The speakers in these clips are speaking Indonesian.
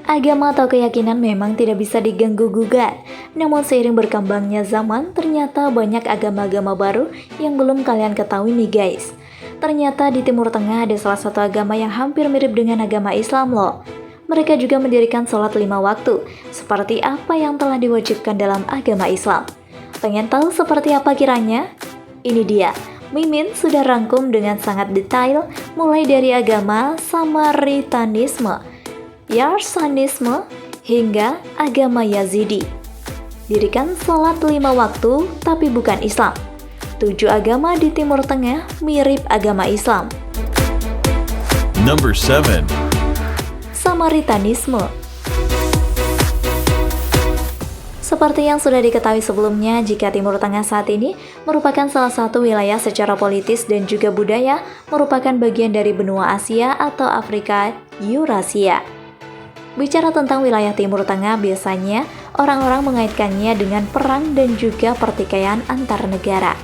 Agama atau keyakinan memang tidak bisa diganggu-gugat. Namun seiring berkembangnya zaman, ternyata banyak agama-agama baru yang belum kalian ketahui nih guys. Ternyata di Timur Tengah ada salah satu agama yang hampir mirip dengan agama Islam loh. Mereka juga mendirikan sholat 5 waktu, seperti apa yang telah diwajibkan dalam agama Islam. Pengen tahu seperti apa kiranya? Ini dia, Mimin sudah rangkum dengan sangat detail, mulai dari agama Samaritanisme, Yarsanisme, hingga agama Yazidi. Dirikan sholat 5 waktu, tapi bukan Islam. 7 agama di Timur Tengah mirip agama Islam. Number 7. Samaritanisme. Seperti yang sudah diketahui sebelumnya, jika Timur Tengah saat ini merupakan salah satu wilayah secara politis dan juga budaya, merupakan bagian dari benua Asia atau Afrika Eurasia. Bicara tentang wilayah Timur Tengah, biasanya orang-orang mengaitkannya dengan perang dan juga pertikaian antar negara.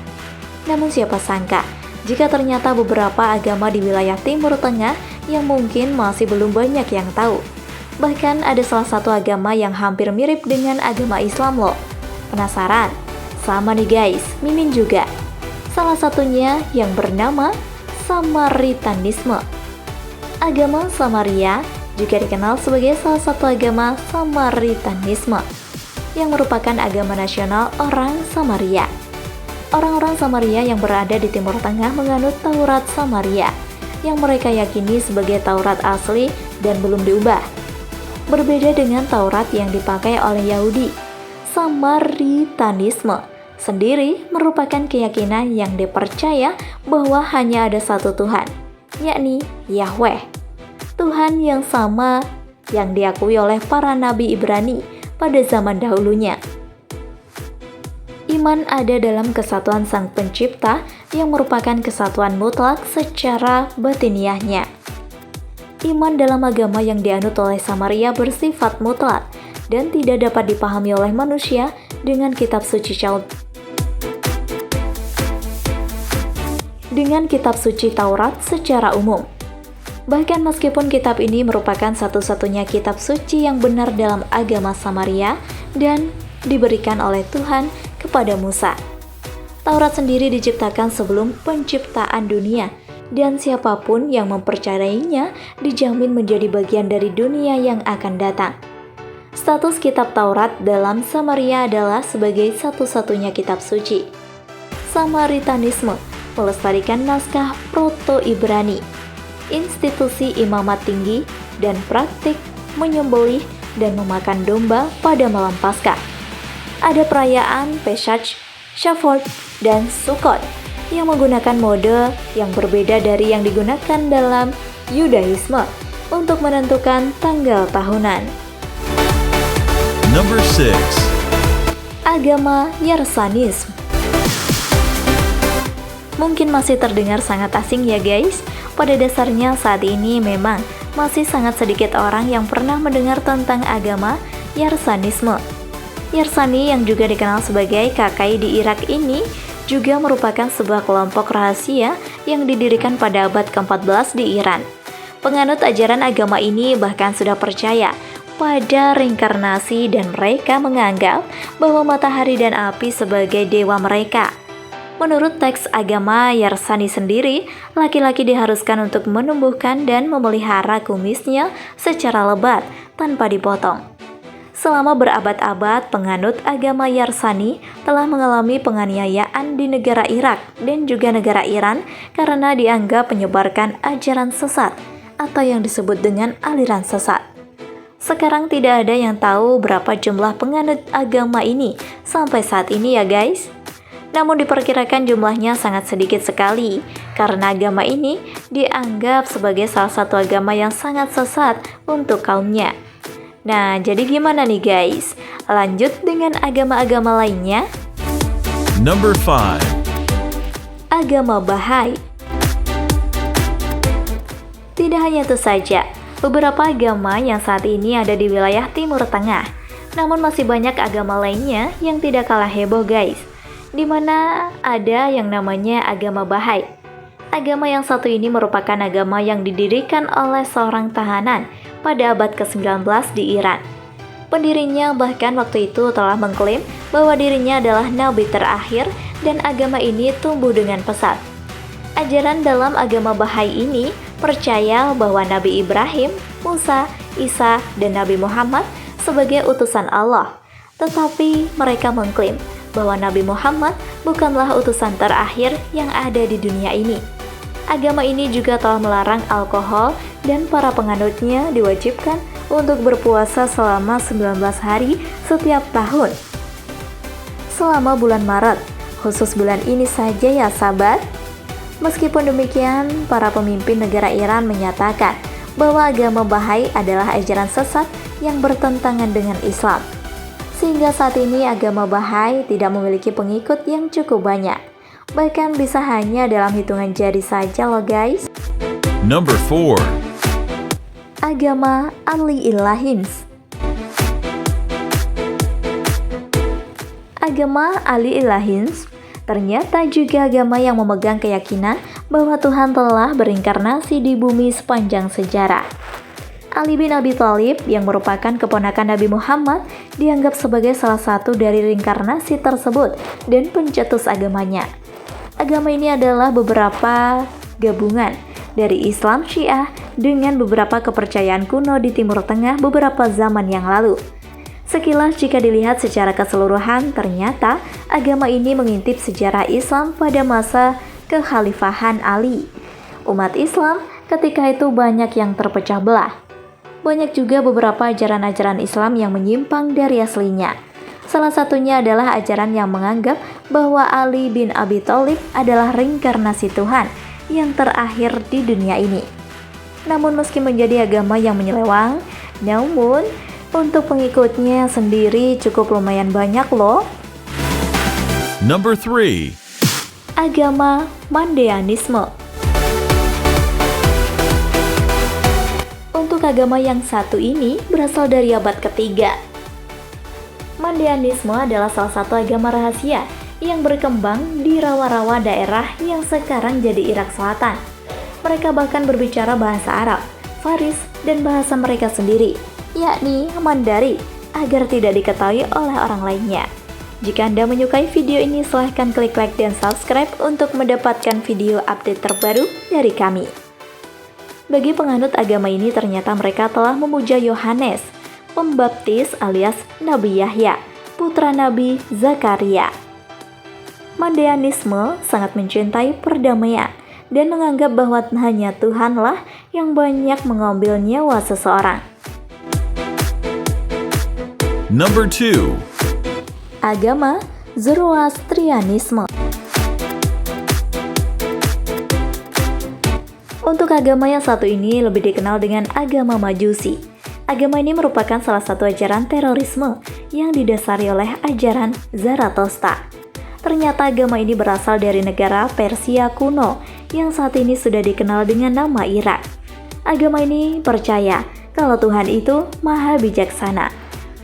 Namun siapa sangka, jika ternyata beberapa agama di wilayah Timur Tengah yang mungkin masih belum banyak yang tahu. Bahkan ada salah satu agama yang hampir mirip dengan agama Islam loh. Penasaran? Sama nih guys, Mimin juga. Salah satunya yang bernama Samaritanisme. Agama Samaria juga dikenal sebagai salah satu agama Samaritanisme, yang merupakan agama nasional orang Samaria. Orang-orang Samaria yang berada di Timur Tengah menganut Taurat Samaria, yang mereka yakini sebagai Taurat asli dan belum diubah. Berbeda dengan Taurat yang dipakai oleh Yahudi, Samaritanisme sendiri merupakan keyakinan yang dipercaya bahwa hanya ada satu Tuhan, yakni Yahweh. Tuhan yang sama yang diakui oleh para nabi Ibrani pada zaman dahulunya. Iman ada dalam kesatuan Sang Pencipta yang merupakan kesatuan mutlak secara batiniahnya. Iman dalam agama yang dianut oleh Samaria bersifat mutlak dan tidak dapat dipahami oleh manusia dengan kitab suci Taurat secara umum. Bahkan meskipun kitab ini merupakan satu-satunya kitab suci yang benar dalam agama Samaria dan diberikan oleh Tuhan kepada Musa. Taurat sendiri diciptakan sebelum penciptaan dunia, dan siapapun yang mempercayainya dijamin menjadi bagian dari dunia yang akan datang. Status kitab Taurat dalam Samaria adalah sebagai satu-satunya kitab suci. Samaritanisme melestarikan naskah Proto-Ibrani, institusi imamat tinggi, dan praktik menyembelih dan memakan domba pada malam Paskah. Ada perayaan Pesach, Shavuot, dan Sukkot yang menggunakan mode yang berbeda dari yang digunakan dalam Yudaisme untuk menentukan tanggal tahunan. Number 6. Agama Yarsanisme. Mungkin masih terdengar sangat asing ya guys. Pada dasarnya saat ini memang masih sangat sedikit orang yang pernah mendengar tentang agama Yarsanisme. Yarsani yang juga dikenal sebagai KKI di Irak ini juga merupakan sebuah kelompok rahasia yang didirikan pada abad ke-14 di Iran. Penganut ajaran agama ini bahkan sudah percaya pada reinkarnasi dan mereka menganggap bahwa matahari dan api sebagai dewa mereka. Menurut teks agama Yarsani sendiri, laki-laki diharuskan untuk menumbuhkan dan memelihara kumisnya secara lebat tanpa dipotong. Selama berabad-abad, penganut agama Yarsani telah mengalami penganiayaan di negara Irak dan juga negara Iran karena dianggap menyebarkan ajaran sesat atau yang disebut dengan aliran sesat. Sekarang tidak ada yang tahu berapa jumlah penganut agama ini sampai saat ini ya guys. Namun diperkirakan jumlahnya sangat sedikit sekali karena agama ini dianggap sebagai salah satu agama yang sangat sesat untuk kaumnya. Nah, jadi gimana nih guys? Lanjut dengan agama-agama lainnya. Number 5. Agama Bahai. Tidak hanya itu saja, beberapa agama yang saat ini ada di wilayah Timur Tengah. Namun masih banyak agama lainnya yang tidak kalah heboh guys, di mana ada yang namanya agama Bahai. Agama yang satu ini merupakan agama yang didirikan oleh seorang tahanan pada abad ke-19 di Iran. Pendirinya bahkan waktu itu telah mengklaim bahwa dirinya adalah nabi terakhir dan agama ini tumbuh dengan pesat. Ajaran dalam agama Bahai ini percaya bahwa Nabi Ibrahim, Musa, Isa, dan Nabi Muhammad sebagai utusan Allah. Tetapi mereka mengklaim bahwa Nabi Muhammad bukanlah utusan terakhir yang ada di dunia ini. Agama ini juga telah melarang alkohol dan para penganutnya diwajibkan untuk berpuasa selama 19 hari setiap tahun. Selama bulan Maret, khusus bulan ini saja ya sahabat. Meskipun demikian, para pemimpin negara Iran menyatakan bahwa agama Bahai adalah ajaran sesat yang bertentangan dengan Islam. Sehingga saat ini agama Bahai tidak memiliki pengikut yang cukup banyak. Bahkan bisa hanya dalam hitungan jari saja loh guys. Number 4. Agama Ali Ilahins. Agama Ali Ilahins ternyata juga agama yang memegang keyakinan bahwa Tuhan telah berinkarnasi di bumi sepanjang sejarah. Ali bin Abi Thalib yang merupakan keponakan Nabi Muhammad dianggap sebagai salah satu dari reinkarnasi tersebut dan pencetus agamanya. Agama ini adalah beberapa gabungan dari Islam Syiah dengan beberapa kepercayaan kuno di Timur Tengah beberapa zaman yang lalu. Sekilas jika dilihat secara keseluruhan, ternyata agama ini mengintip sejarah Islam pada masa kekhalifahan Ali. Umat Islam ketika itu banyak yang terpecah belah. Banyak juga beberapa ajaran-ajaran Islam yang menyimpang dari aslinya. Salah satunya adalah ajaran yang menganggap bahwa Ali bin Abi Thalib adalah reinkarnasi Tuhan yang terakhir di dunia ini. Namun meski menjadi agama yang menyeleweng, namun untuk pengikutnya sendiri cukup lumayan banyak loh. Number 3. Agama Mandeanisme. Untuk agama yang satu ini berasal dari abad ketiga. Mandeanisme adalah salah satu agama rahasia yang berkembang di rawa-rawa daerah yang sekarang jadi Irak Selatan. Mereka bahkan berbicara bahasa Arab, Faris, dan bahasa mereka sendiri, yakni Mandari, agar tidak diketahui oleh orang lainnya. Jika Anda menyukai video ini, silahkan klik like dan subscribe untuk mendapatkan video update terbaru dari kami. Bagi penganut agama ini, ternyata mereka telah memuja Yohanes Pembaptis alias Nabi Yahya, putra Nabi Zakaria. Mandeanisme sangat mencintai perdamaian dan menganggap bahwa hanya Tuhanlah yang banyak mengambil nyawa seseorang. Number 2. Agama Zoroastrianisme. Untuk agama yang satu ini lebih dikenal dengan agama Majusi. Agama ini merupakan salah satu ajaran terorisme yang didasari oleh ajaran Zarathustra. Ternyata agama ini berasal dari negara Persia kuno yang saat ini sudah dikenal dengan nama Irak. Agama ini percaya kalau Tuhan itu maha bijaksana.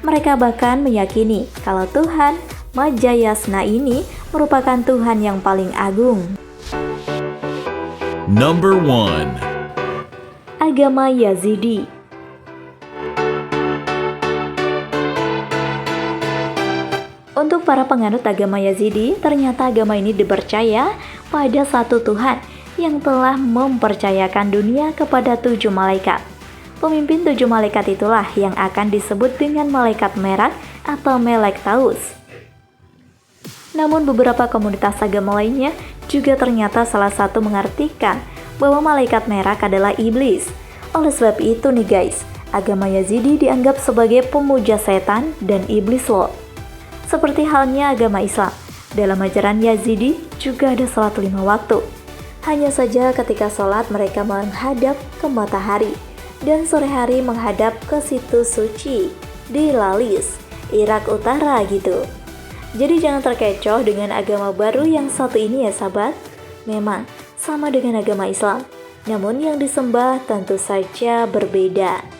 Mereka bahkan meyakini kalau Tuhan Majayasna ini merupakan Tuhan yang paling agung. Number 1. Agama Yazidi. Untuk para penganut agama Yazidi, ternyata agama ini dipercaya pada satu Tuhan yang telah mempercayakan dunia kepada 7 malaikat. Pemimpin 7 malaikat itulah yang akan disebut dengan malaikat merah atau Melek Taus. Namun beberapa komunitas agama lainnya juga ternyata salah satu mengartikan bahwa malaikat merah adalah iblis. Oleh sebab itu nih guys, agama Yazidi dianggap sebagai pemuja setan dan iblis loh. Seperti halnya agama Islam, dalam ajaran Yazidi juga ada sholat 5 waktu. Hanya saja ketika sholat mereka menghadap ke matahari dan sore hari menghadap ke situs suci di Lalis, Irak Utara gitu. Jadi jangan terkecoh dengan agama baru yang satu ini ya sahabat. Memang sama dengan agama Islam, namun yang disembah tentu saja berbeda.